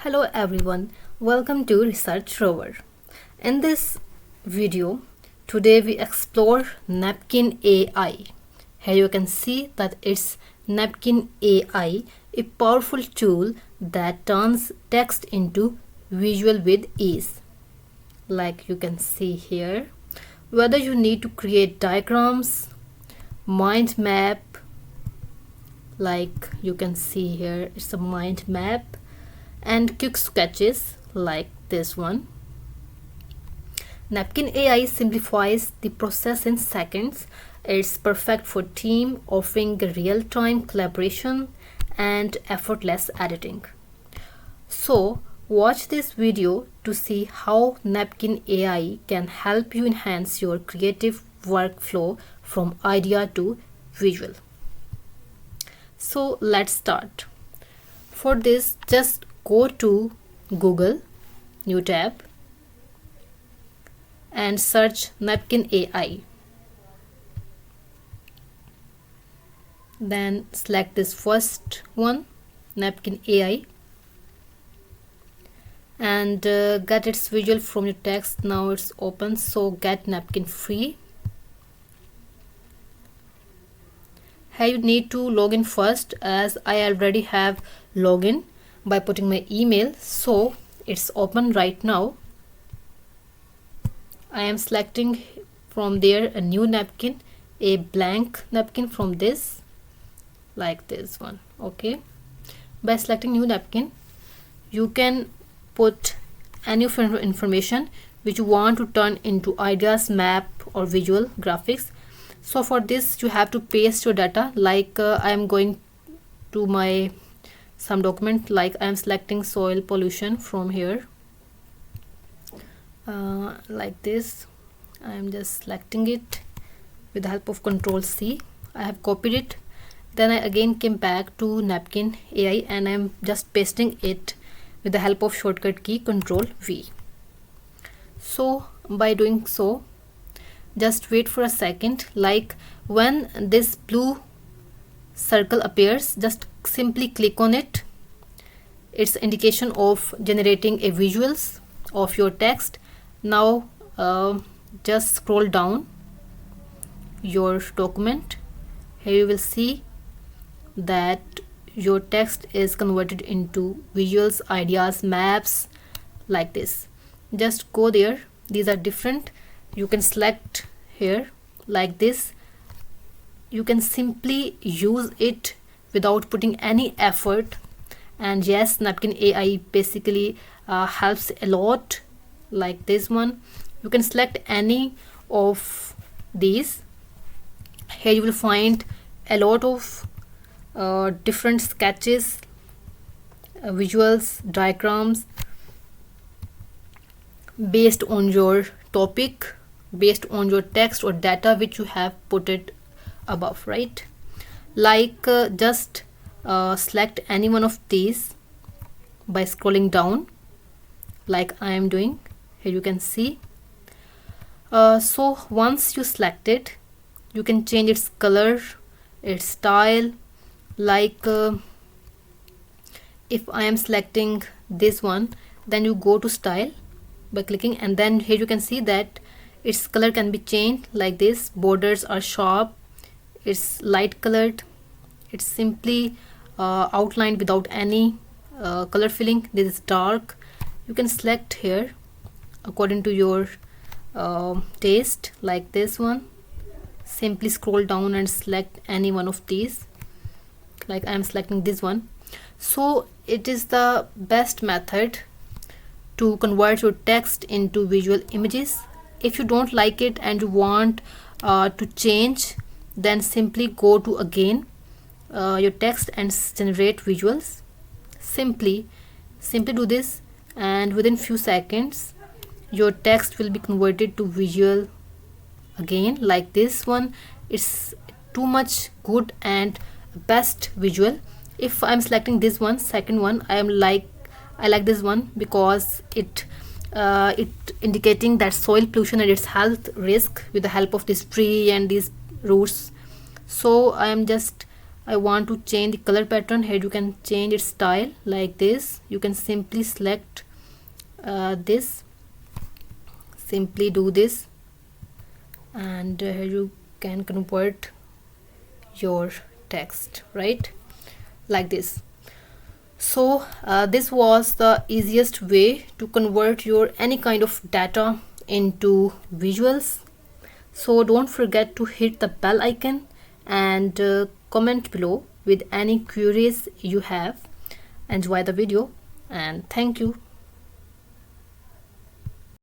Hello everyone, welcome to Research Rover. In this video, today we explore Napkin AI. Here you can see that it's Napkin AI, a powerful tool that turns text into visual with ease. Like you can see here, whether you need to create diagrams, mind map, like you can see here, it's a mind map, and quick sketches like this one. Napkin AI simplifies the process in seconds. It's perfect for team, offering real-time collaboration and effortless editing. So watch this video to see how Napkin AI can help you enhance your creative workflow from idea to visual. So let's start. For this, just go to Google, new tab, and search Napkin AI. Then select this first one, Napkin AI, and get its visual from your text. Now it's open, so get Napkin free. Here you need to log in first, as I already have login by putting my email, so it's open right now. I am selecting from there a new napkin, a blank napkin from this, like this one. Okay, by selecting new napkin, you can put any of your information which you want to turn into ideas, map, or visual graphics. So for this you have to paste your data, like I am going to my some document, like I am selecting soil pollution from here, like this. I am just selecting it with the help of Ctrl C. I have copied it. Then I again came back to Napkin AI and I am just pasting it with the help of shortcut key Ctrl V. So by doing so, just wait for a second. Like when this blue circle appears, just simply click on it. It's indication of generating a visuals of your text. Now just scroll down your document. Here you will see that your text is converted into visuals, ideas, maps, like this. Just go there. These are different. You can select here like this. You can simply use it without putting any effort. And yes, Napkin AI basically helps a lot, like this one. You can select any of these. Here you will find a lot of different sketches, visuals, diagrams based on your topic, based on your text or data which you have put it above, right? Like just select any one of these by scrolling down, like I am doing. Here you can see. So once you select it, you can change its color, its style. Like if I am selecting this one, then you go to style by clicking, and then here you can see that its color can be changed like this. Borders are sharp, it's light colored, it's simply outlined without any color filling. This is dark. You can select here according to your taste, like this one. Simply scroll down and select any one of these, like I am selecting this one. So it is the best method to convert your text into visual images. If you don't like it and you want to change, then simply go to again your text and generate visuals. Simply do this, and within few seconds your text will be converted to visual again, like this one. It's too much good and best visual. If I'm selecting this one, second one, I like this one because it indicating that soil pollution and its health risk with the help of this tree and these roots. So I am just I want to change the color pattern. Here you can change its style like this. You can simply select this, simply do this, and here you can convert your text, right, like this. So this was the easiest way to convert your any kind of data into visuals. So don't forget to hit the bell icon and comment below with any queries you have. Enjoy the video and thank you.